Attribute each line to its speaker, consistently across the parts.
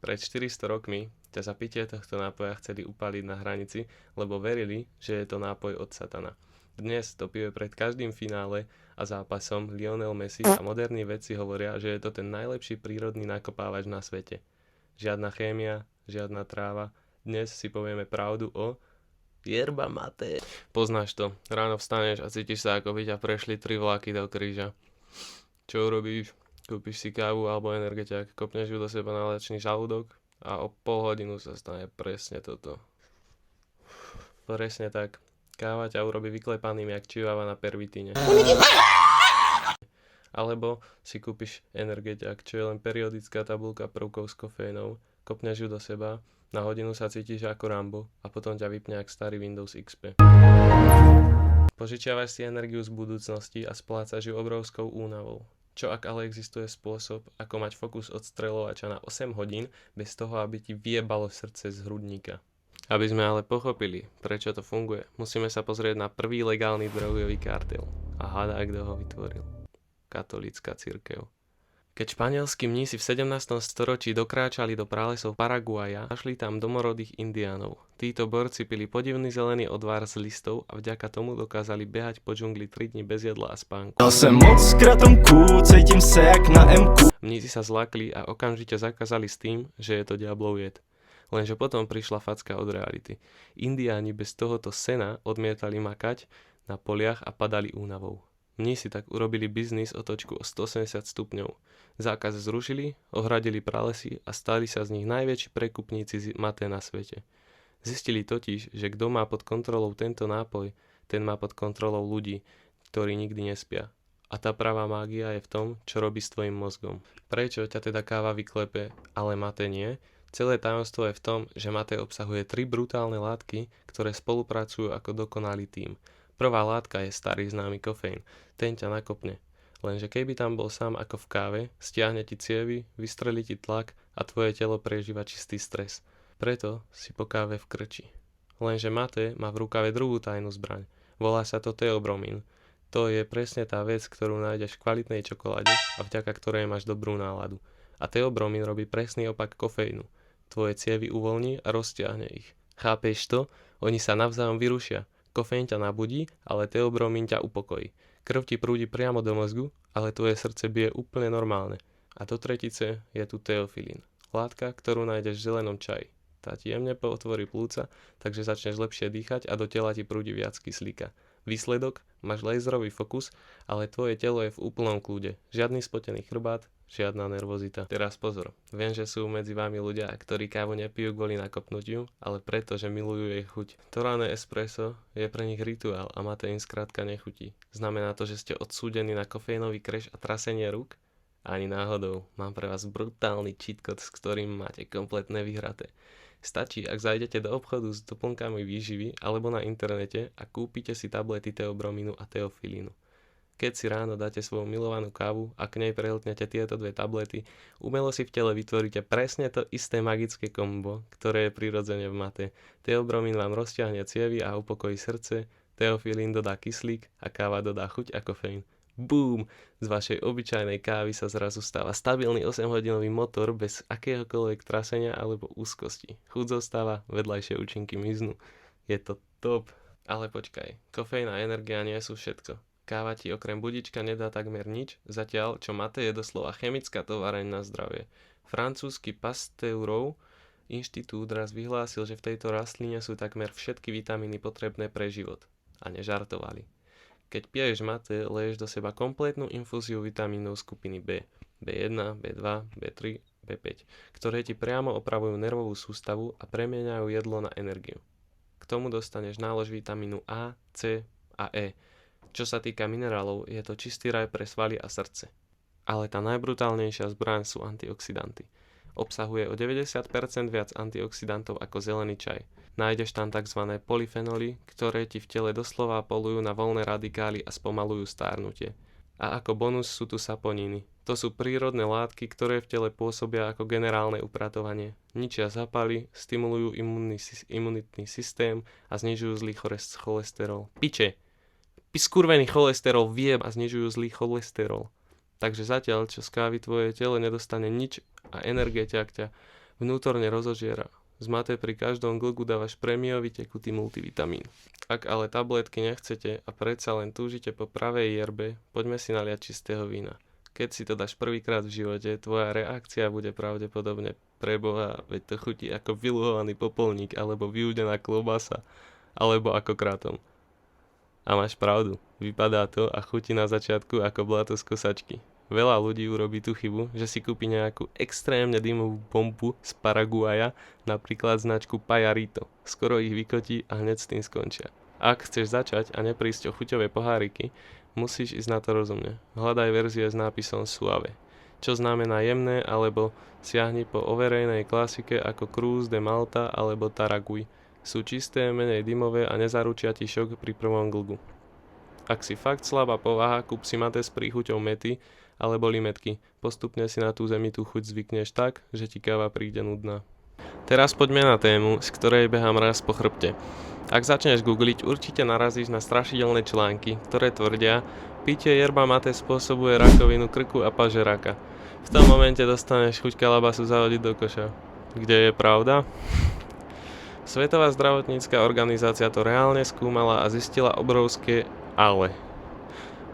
Speaker 1: Pred 400 rokmi ťa za pitie tohto nápoja chceli upáliť na hranici, lebo verili, že je to nápoj od satana. Dnes to pije pred každým finále a zápasom Lionel Messi a moderní vedci hovoria, že je to ten najlepší prírodný nakopávač na svete. Žiadna chémia, žiadna tráva. Dnes si povieme pravdu o yerba mate. Poznáš to. Ráno vstaneš a cítiš sa, ako by ťa prešli 3 vlaky do kríža. Čo urobíš? Kúpiš si kávu alebo energetiak, kopneš ju do seba na lačný žalúdok a o pol hodinu sa stane presne toto. Presne tak. Káva ťa urobí vyklepaným jak čivava na pervitíne. Alebo si kúpiš energetiak, čo je len periodická tabuľka prvkov s kofénou, kopneš ju do seba, na hodinu sa cítiš ako Rambo a potom ťa vypne jak starý Windows XP. Požičiavaš si energiu z budúcnosti a splácaš ju obrovskou únavou. Čo ak ale existuje spôsob, ako mať fokus od streľovača na 8 hodín bez toho, aby ti vyjebalo srdce z hrudníka? Aby sme ale pochopili, prečo to funguje, musíme sa pozrieť na prvý legálny drogový kartel. A hádaj, kto ho vytvoril. Katolícka cirkev. Keď španielskí mnísi v 17. storočí dokráčali do pralesov Paraguaja, našli tam domorodých indiánov. Títo borci pili podivný zelený odvar z listov a vďaka tomu dokázali behať po džungli 3 dni bez jedla a spánku. Mnísi sa zlakli a okamžite zakázali s tým, že je to diablov jed. Lenže potom prišla facka od reality. Indiáni bez tohoto sena odmietali makať na poliach a padali únavou. Mnísi tak urobili biznis otočku o 180 stupňov. Zákaz zrušili, ohradili pralesy a stali sa z nich najväčší prekupníci maté na svete. Zistili totiž, že kto má pod kontrolou tento nápoj, ten má pod kontrolou ľudí, ktorí nikdy nespia. A tá pravá mágia je v tom, čo robí s tvojim mozgom. Prečo ťa teda káva vyklepe, ale maté nie? Celé tajomstvo je v tom, že maté obsahuje 3 brutálne látky, ktoré spolupracujú ako dokonalý tím. Prvá látka je starý známy kofeín, ten ťa nakopne. Lenže keby tam bol sám ako v káve, stiahne ti cievy, vystrelí ti tlak a tvoje telo prežíva čistý stres. Preto si po káve vkrčí. Lenže maté má v rukave druhú tajnú zbraň. Volá sa to teobromín. To je presne tá vec, ktorú nájdeš v kvalitnej čokoláde a vďaka ktorej máš dobrú náladu. A teobromín robí presný opak kofeínu. Tvoje cievy uvoľní a roztiahne ich. Chápeš to? Oni sa navzájom vyrušia. Kofeín ťa nabudí, ale teobromín ťa upokojí. Krv ti prúdi priamo do mozgu, ale tvoje srdce bije úplne normálne. A do tretice je tu teofilín. Látka, ktorú nájdeš v zelenom čaji. Tá ti jemne potvorí plúca, takže začneš lepšie dýchať a do tela ti prúdi viac kyslíka. Výsledok? Máš laserový fokus, ale tvoje telo je v úplnom kľude. Žiadny spotený chrbát, žiadna nervozita. Teraz pozor, viem, že sú medzi vami ľudia, ktorí kávu nepijú kvôli nakopnutiu, ale preto, že milujú jej chuť. To rané espresso je pre nich rituál a maté im skrátka nechutí. Znamená to, že ste odsúdení na kofeínový kreš a trasenie rúk? Ani náhodou, mám pre vás brutálny cheat code, s ktorým máte kompletné vyhraté. Stačí, ak zajdete do obchodu s doplnkami výživy alebo na internete a kúpite si tablety teobromínu a teofilínu. Keď si ráno dáte svoju milovanú kávu a k nej prehltnete tieto 2 tablety, umelo si v tele vytvoríte presne to isté magické kombo, ktoré je prirodzene v mate. Teobromín vám rozťahne cievy a upokojí srdce, teofilín dodá kyslík a káva dodá chuť a kofeín. Bum! Z vašej obyčajnej kávy sa zrazu stáva stabilný 8-hodinový motor bez akéhokoľvek trasenia alebo úzkosti. Chuť zostáva, vedľajšie účinky miznú. Je to top. Ale počkaj, kofeín a energia nie sú všetko. Káva ti okrem budička nedá takmer nič, zatiaľ čo mate je doslova chemická továreň na zdravie. Francúzsky Pasteurov inštitút raz vyhlásil, že v tejto rastline sú takmer všetky vitamíny potrebné pre život. A nežartovali. Keď piješ mate, leješ do seba kompletnú infúziu vitamínov skupiny B, B1, B2, B3, B5, ktoré ti priamo opravujú nervovú sústavu a premieňajú jedlo na energiu. K tomu dostaneš nálož vitamínu A, C a E. Čo sa týka minerálov, je to čistý raj pre svaly a srdce. Ale tá najbrutálnejšia zbraň sú antioxidanty. Obsahuje o 90% viac antioxidantov ako zelený čaj. Nájdeš tam tzv. Polyfenoly, ktoré ti v tele doslova polujú na voľné radikály a spomalujú stárnutie. A ako bonus sú tu saponiny. To sú prírodné látky, ktoré v tele pôsobia ako generálne upratovanie. Ničia zápaly, stimulujú imunitný systém a znižujú zlý cholesterol. Piče! Skurvený cholesterol vie a znižujú zlý cholesterol. Takže zatiaľ, čo z kávy tvoje telo nedostane nič a energetiak ťa vnútorne rozožiera. Z mate pri každom glgu dávaš prémiový tekutý multivitamín. Ak ale tabletky nechcete a predsa len túžite po pravej jerbe, poďme si naliať čistého vína. Keď si to dáš prvýkrát v živote, tvoja reakcia bude pravdepodobne preboha, veď to chutí ako vyluhovaný popolník, alebo vyúdená klobasa, alebo ako kratom. A máš pravdu, vypadá to a chutí na začiatku ako blato z kosačky. Veľa ľudí urobí tú chybu, že si kúpi nejakú extrémne dymovú bombu z Paraguaja, napríklad značku Pajarito. Skoro ich vykotí a hneď s tým skončia. Ak chceš začať a neprísť o chuťové poháriky, musíš ísť na to rozumne. Hľadaj verzie s nápisom Suave, čo znamená jemné, alebo siahni po overenej klasike ako Cruz de Malta alebo Taragui. Sú čisté, menej dymové a nezaručia ti šok pri prvom glgu. Ak si fakt slabá povaha, kúp si mate s príchuťou mety alebo limetky. Postupne si na tú zemitú chuť zvykneš tak, že ti káva príde nudná. Teraz poďme na tému, z ktorej behám raz po chrbte. Ak začneš googliť, určite narazíš na strašidelné články, ktoré tvrdia, pitie yerba mate spôsobuje rakovinu krku a pažeráka. V tom momente dostaneš chuť kalabasu zahodiť do koša. Kde je pravda? Svetová zdravotnícka organizácia to reálne skúmala a zistila obrovské ale.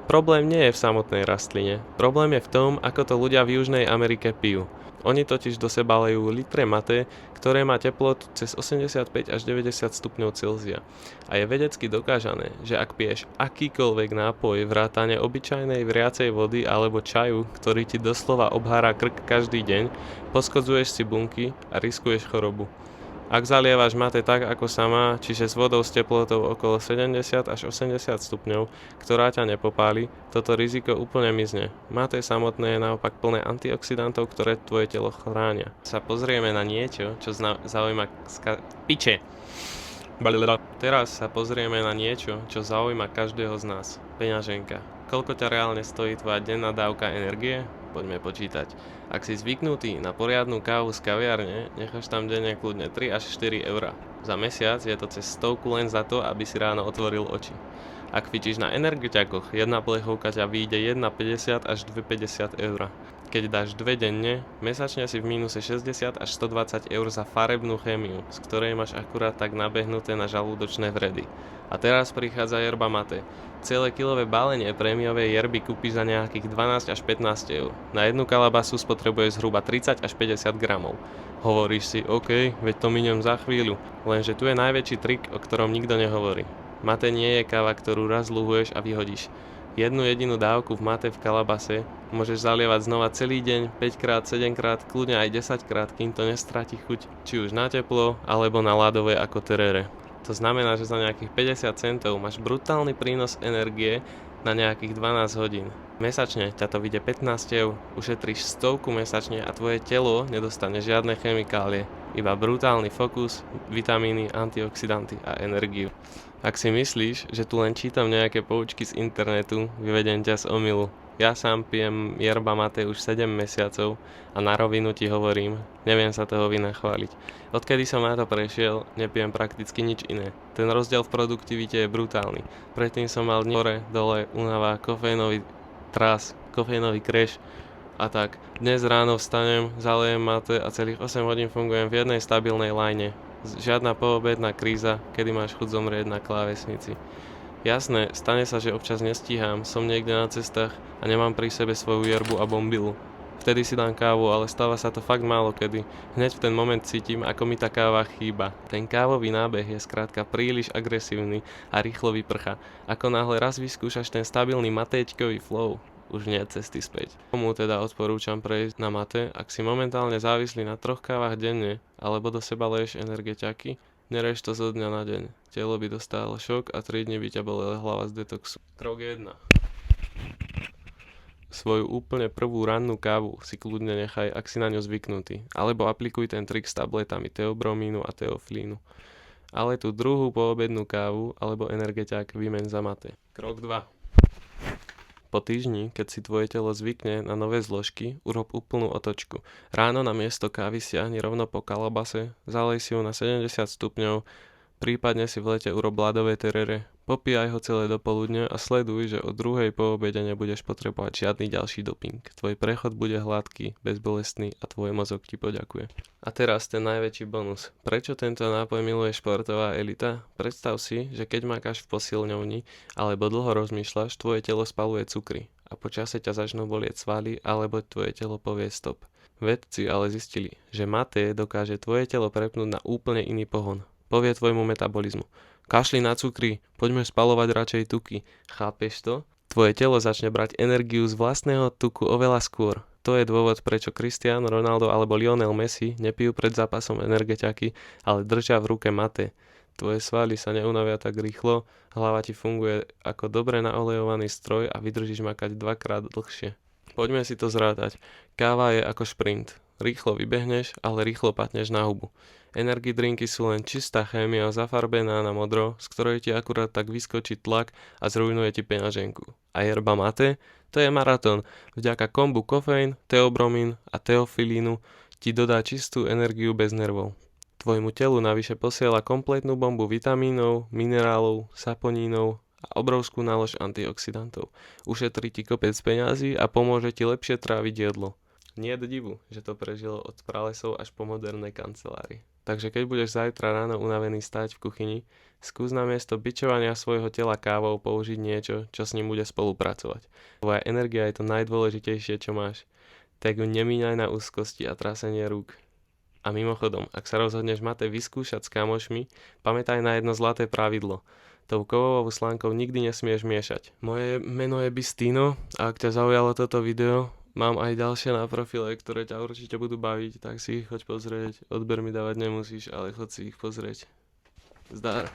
Speaker 1: Problém nie je v samotnej rastline. Problém je v tom, ako to ľudia v Južnej Amerike pijú. Oni totiž do seba lejú litre mate, ktoré má teplotu cez 85 až 90 stupňov Celzia. A je vedecky dokážané, že ak piješ akýkoľvek nápoj vrátane obyčajnej vriacej vody alebo čaju, ktorý ti doslova obhára krk každý deň, poškodzuješ si bunky a riskuješ chorobu. Ak zalievaš mate tak, ako sa má, čiže s vodou s teplotou okolo 70 až 80 stupňov, ktorá ťa nepopáli, toto riziko úplne mizne. Mate samotné je naopak plné antioxidantov, ktoré tvoje telo chránia. Sa pozrieme na niečo, čo zaujíma Teraz sa pozrieme na niečo, čo zaujíma každého z nás. Peňaženka. Koľko ťa reálne stojí tvoja denná dávka energie? Poďme počítať. Ak si zvyknutý na poriadnu kávu z kaviarne, necháš tam denne kľudne 3 až 4 eurá. Za mesiac je to cez 100 len za to, aby si ráno otvoril oči. Ak fičíš na energetiakoch, jedna plechovka ťa vyjde 1,50 až 2,50 eur. Keď dáš 2 denne, mesačne si v mínuse 60 až 120 eur za farebnú chémiu, z ktorej máš akurát tak nabehnuté na žalúdočné vredy. A teraz prichádza yerba mate. Celé kilové balenie prémiovej yerby kúpiš za nejakých 12 až 15 eur. Na jednu kalabasu spotrebuješ zhruba 30 až 50 gramov. Hovoríš si, OK, veď to miniem za chvíľu. Lenže tu je najväčší trik, o ktorom nikto nehovorí. Mate nie je káva, ktorú raz luhuješ a vyhodíš. Jednu jedinú dávku v mate v kalabase môžeš zalievať znova celý deň, 5-krát, 7-krát, kľudne aj 10-krát, kým to nestratí chuť, či už na teplo, alebo na ľadové ako terere. To znamená, že za nejakých 50 centov máš brutálny prínos energie na nejakých 12 hodín. Mesačne ťa to vyjde 15 eur, ušetríš 100 mesačne a tvoje telo nedostane žiadne chemikálie, iba brutálny fokus, vitamíny, antioxidanty a energiu. Ak si myslíš, že tu len čítam nejaké poučky z internetu, vyvedem ťa z omylu. Ja sám pijem yerba mate už 7 mesiacov a na rovinu ti hovorím, neviem sa toho vynachváliť. Odkedy som na to prešiel, nepijem prakticky nič iné. Ten rozdiel v produktivite je brutálny. Predtým som mal hore, dole, únava, kofeínový tras, kofeínový crash a tak. Dnes ráno vstanem, zalejem mate a celých 8 hodín fungujem v jednej stabilnej line. Žiadna poobedná kríza, kedy máš chuť zomrieť na klávesnici. Jasné, stane sa, že občas nestíham, som niekde na cestách a nemám pri sebe svoju yerbu a bombilu. Vtedy si dám kávu, ale stáva sa to fakt málo kedy. Hneď v ten moment cítim, ako mi tá káva chýba. Ten kávový nábeh je skrátka príliš agresívny a rýchlo vyprcha. Ako náhle raz vyskúšaš ten stabilný matéčkový flow, už nie cesty späť. Komu teda odporúčam prejsť na mate, ak si momentálne závislí na 3 kávach denne, alebo do seba leješ energetiaky, nereš to zo dňa na deň. Telo by dostalo šok a 3 dni by ťa bolela hlava z detoxu. Krok 1. Svoju úplne prvú rannú kávu si kľudne nechaj, ak si na ňu zvyknutý, alebo aplikuj ten trik s tabletami teobromínu a teoflínu. Ale tú druhú poobednú kávu alebo energetiak vymeň za mate. Krok 2. Po týždni, keď si tvoje telo zvykne na nové zložky, urob úplnú otočku. Ráno na miesto kávy siahni rovno po kalabase, zalej si ju na 70 stupňov, prípadne si v lete urob ľadové terere, Popíjaj ho celé dopoludne a sleduj, že od druhej po obede nebudeš potrebovať žiadny ďalší doping. Tvoj prechod bude hladký, bezbolestný a tvoj mozog ti poďakuje. A teraz ten najväčší bonus. Prečo tento nápoj miluje športová elita? Predstav si, že keď mákaš v posilňovni alebo dlho rozmýšľaš, tvoje telo spaluje cukry a po čase ťa začnú bolieť svaly alebo tvoje telo povie stop. Vedci ale zistili, že maté dokáže tvoje telo prepnúť na úplne iný pohon. Povie tvojmu metabolizmu: kašli na cukry, poďme spalovať radšej tuky. Chápeš to? Tvoje telo začne brať energiu z vlastného tuku oveľa skôr. To je dôvod, prečo Cristiano Ronaldo alebo Lionel Messi nepijú pred zápasom energetiaky, ale držia v ruke maté. Tvoje svaly sa neunavia tak rýchlo, hlava ti funguje ako dobre naolejovaný stroj a vydržíš makať 2-krát dlhšie. Poďme si to zrátať. Káva je ako šprint. Rýchlo vybehneš, ale rýchlo patneš na hubu. Energy drinky sú len čistá chémia zafarbená na modro, z ktorej ti akurát tak vyskočí tlak a zrujnuje ti peňaženku. A yerba mate? To je maratón. Vďaka kombu kofeín, teobromín a teofilínu ti dodá čistú energiu bez nervov. Tvojmu telu navyše posiela kompletnú bombu vitamínov, minerálov, saponínov a obrovskú nálož antioxidantov. Ušetrí ti kopec peňazí a pomôže ti lepšie tráviť jedlo. Nie je divu, že to prežilo od pralesov až po moderné kancelárie. Takže keď budeš zajtra ráno unavený stáť v kuchyni, skús namiesto bičovania svojho tela kávou použiť niečo, čo s ním bude spolupracovať. Tvoja energia je to najdôležitejšie, čo máš. Tak ju nemíňaj na úzkosti a trasenie rúk. A mimochodom, ak sa rozhodneš mate vyskúšať s kamošmi, pamätaj na jedno zlaté pravidlo. Tou kovovou slánkou nikdy nesmieš miešať. Moje meno je Bistino a ak ťa zaujalo toto video, mám aj ďalšie na profile, ktoré ťa určite budú baviť, tak si ich choď pozrieť. Odber mi dávať nemusíš, ale choď si ich pozrieť. Zdar.